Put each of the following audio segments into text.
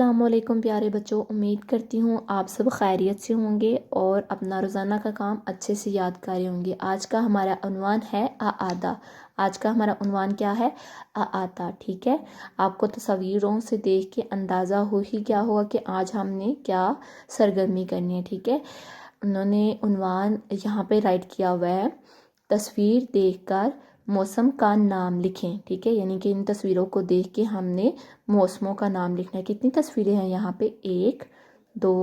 अस्सलामुअलैकुम प्यारे बच्चों, उम्मीद करती हूँ आप सब खैरियत से होंगे और अपना रोज़ाना का काम अच्छे से याद कर रहे होंगे। आज का हमारा उन्वान है आदा। आज का हमारा उन्वान क्या है? आता। ठीक है, आपको तस्वीरों से देख के अंदाज़ा हो ही क्या होगा कि आज हमने क्या सरगर्मी करनी है। ठीक है, उन्होंने उन्वान यहाँ पे राइट किया हुआ है, तस्वीर देखकर मौसम का नाम लिखें। ठीक है, यानी कि इन तस्वीरों को देख के हमने मौसमों का नाम लिखना है। कितनी तस्वीरें हैं यहाँ पे? 1 2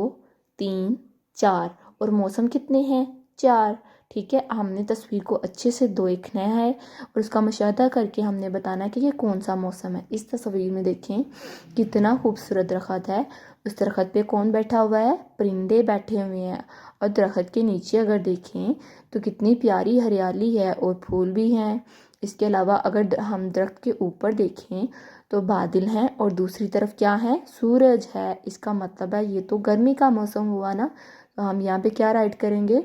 3 4। और मौसम कितने हैं? 4। ठीक है, हमने तस्वीर को अच्छे से देखना है और उसका मुशाहदा करके हमने बताना है कि ये कौन सा मौसम है। इस तस्वीर में देखें कितना खूबसूरत दरख्त है। उस दरख्त पे कौन बैठा हुआ है? परिंदे बैठे हुए हैं। और दरख्त के नीचे अगर देखें तो कितनी प्यारी हरियाली है और फूल भी हैं। इसके अलावा अगर हम दरख्त के ऊपर देखें तो बादल हैं और दूसरी तरफ क्या है? सूरज है। इसका मतलब है ये तो गर्मी का मौसम हुआ ना। तो हम यहाँ पे क्या राइट करेंगे?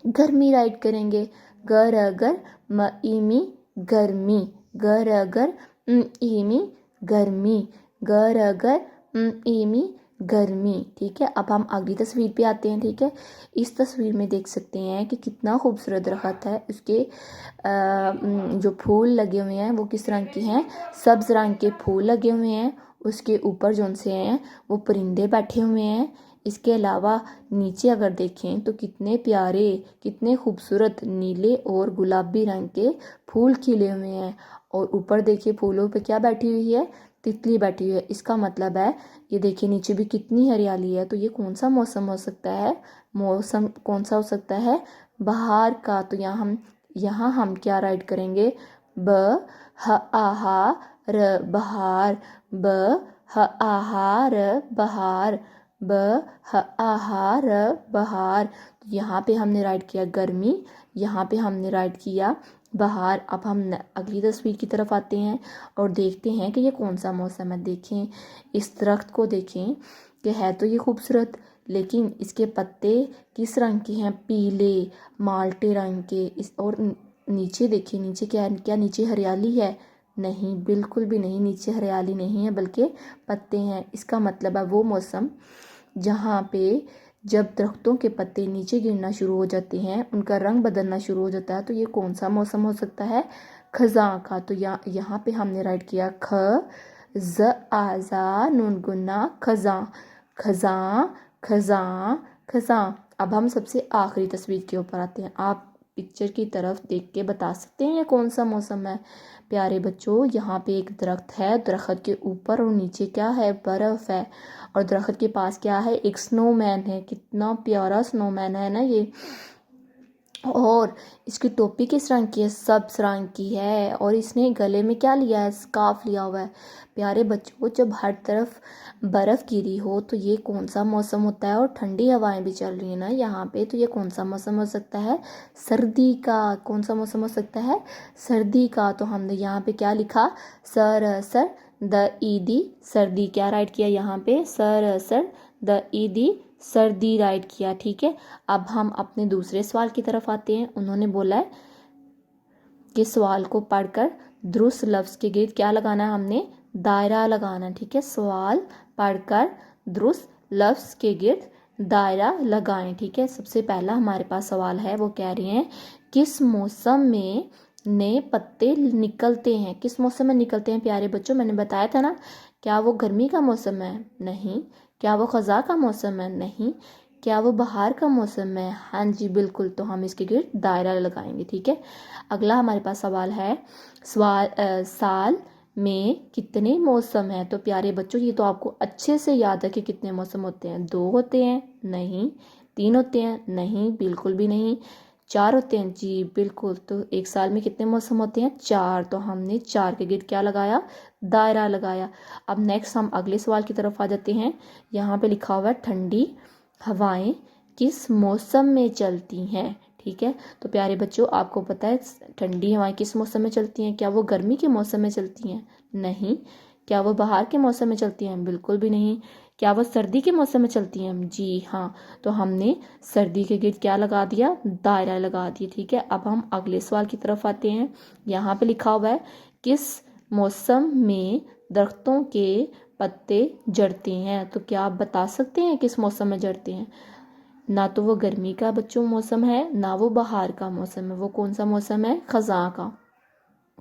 गर्मी राइट करेंगे। गर अगर म इमी गर्मी, गर अगर इमी गर्मी, गर अगर इमी गर्मी। ठीक है, अब हम अगली तस्वीर पे आते हैं। ठीक है, इस तस्वीर में देख सकते हैं कि कितना खूबसूरत दरख्त है। उसके जो फूल लगे हुए हैं वो किस रंग के हैं? सब्ज रंग के फूल लगे हुए हैं। उसके ऊपर जो से हैं वो परिंदे बैठे हुए हैं। इसके अलावा नीचे अगर देखें तो कितने प्यारे, कितने खूबसूरत नीले और गुलाबी रंग के फूल खिले हुए हैं। और ऊपर देखिए फूलों पे क्या बैठी हुई है? तितली बैठी हुई है। इसका मतलब है ये देखिए नीचे भी कितनी हरियाली है। तो ये कौन सा मौसम हो सकता है? मौसम कौन सा हो सकता है? बहार का। तो यहाँ हम क्या राइट करेंगे? ब ह आहा र बहार, ब ह आहा र बहार, ब ह आहा र बहार। तो यहाँ पे हमने राइट किया गर्मी, यहाँ पे हमने राइट किया बहार। अब हम अगली तस्वीर की तरफ आते हैं और देखते हैं कि ये कौन सा मौसम है। देखें इस दरख्त को, देखें कि है तो ये खूबसूरत, लेकिन इसके पत्ते किस रंग के हैं? पीले माल्टे रंग के। इस और नीचे देखिए, नीचे क्या है? क्या नीचे हरियाली है? नहीं, बिल्कुल भी नहीं, नीचे हरियाली नहीं है बल्कि पत्ते हैं। इसका मतलब है वो मौसम जहाँ पे जब दरख्तों के पत्ते नीचे गिरना शुरू हो जाते हैं, उनका रंग बदलना शुरू हो जाता है। तो ये कौन सा मौसम हो सकता है? खज़ां का। तो यहाँ पे हमने राइट किया ख ज आजा नून गुन्ना खज़ां, खज़ां खज़ां खज़ां। अब हम सबसे आखिरी तस्वीर के ऊपर आते हैं। आप पिक्चर की तरफ देख के बता सकते हैं ये कौन सा मौसम है। प्यारे बच्चों, यहाँ पे एक दरख्त है, दरख्त के ऊपर और नीचे क्या है? बर्फ़ है। और दरख्त के पास क्या है? एक स्नोमैन है। कितना प्यारा स्नोमैन है ना ये। और इसकी टोपी किस रंग की है? सब्ज रंग की है। और इसने गले में क्या लिया है? स्कार्फ लिया हुआ है। प्यारे बच्चों, जब हर तरफ बर्फ़ गिरी हो तो ये कौन सा मौसम होता है? और ठंडी हवाएं भी चल रही है ना यहाँ पे। तो ये कौन सा मौसम हो सकता है? सर्दी का। कौन सा मौसम हो सकता है? सर्दी का। तो हमने यहाँ पे क्या लिखा? सर द ईदी सर्दी। क्या राइट किया यहाँ पे? सर द ईदी सर्दी राइट किया। ठीक है, अब हम अपने दूसरे सवाल की तरफ आते हैं। उन्होंने बोला है कि सवाल को पढ़कर दुरुस्त लफ्ज़ के गिर्द क्या लगाना है? हमने दायरा लगाना। ठीक है, सवाल पढ़कर दुरुस्त लफ्ज़ के गिर्द दायरा लगाएं। ठीक है, सबसे पहला हमारे पास सवाल है, वो कह रहे हैं किस मौसम में नए पत्ते निकलते हैं? किस मौसम में निकलते हैं प्यारे बच्चों? मैंने बताया था ना। क्या वो गर्मी का मौसम है? नहीं। क्या वो ख़ज़ां का मौसम है? नहीं। क्या वो बहार का मौसम है? हाँ जी बिल्कुल। तो हम इसके गिर्द दायरा लगाएंगे। ठीक है, अगला हमारे पास सवाल है साल में कितने मौसम हैं? तो प्यारे बच्चों, ये तो आपको अच्छे से याद है कि कितने मौसम होते हैं। 2 होते हैं? नहीं। 3 होते हैं? नहीं, बिल्कुल भी नहीं। 4 होते हैं? जी बिल्कुल। तो एक साल में कितने मौसम होते हैं? 4। तो हमने 4 के गिर्द क्या लगाया? दायरा लगाया। अब नेक्स्ट हम अगले सवाल की तरफ आ जाते हैं। यहाँ पे लिखा हुआ है ठंडी हवाएं किस मौसम में चलती हैं? ठीक है, तो प्यारे बच्चों, आपको पता है ठंडी हवाएं किस मौसम में चलती हैं? क्या वो गर्मी के मौसम में चलती हैं? नहीं। क्या वो बहार के मौसम में चलती हैं? बिल्कुल भी नहीं। क्या वो सर्दी के मौसम में चलती हैं? जी हाँ। तो हमने सर्दी के गिर्द क्या लगा दिया? दायरा लगा दिया। ठीक है, अब हम अगले सवाल की तरफ आते हैं। यहाँ पे लिखा हुआ है किस मौसम में दरख्तों के पत्ते झड़ते हैं। तो क्या आप बता सकते हैं किस मौसम में झड़ते हैं? ना तो वो गर्मी का बच्चों मौसम है, ना वो बाहर का मौसम है। वो कौन सा मौसम है? खज़ां का।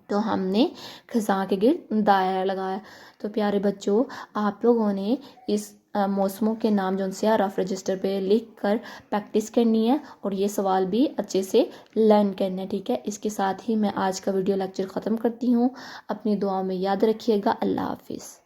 तो हमने खज़ां के गिर्द दायरा लगाया। तो प्यारे बच्चों, आप लोगों ने इस मौसमों के नाम जो उनसे रफ रजिस्टर पे लिख कर प्रैक्टिस करनी है और ये सवाल भी अच्छे से लर्न करना है, ठीक है। इसके साथ ही मैं आज का वीडियो लेक्चर ख़त्म करती हूँ। अपनी दुआओं में याद रखिएगा। अल्लाह हाफिज़।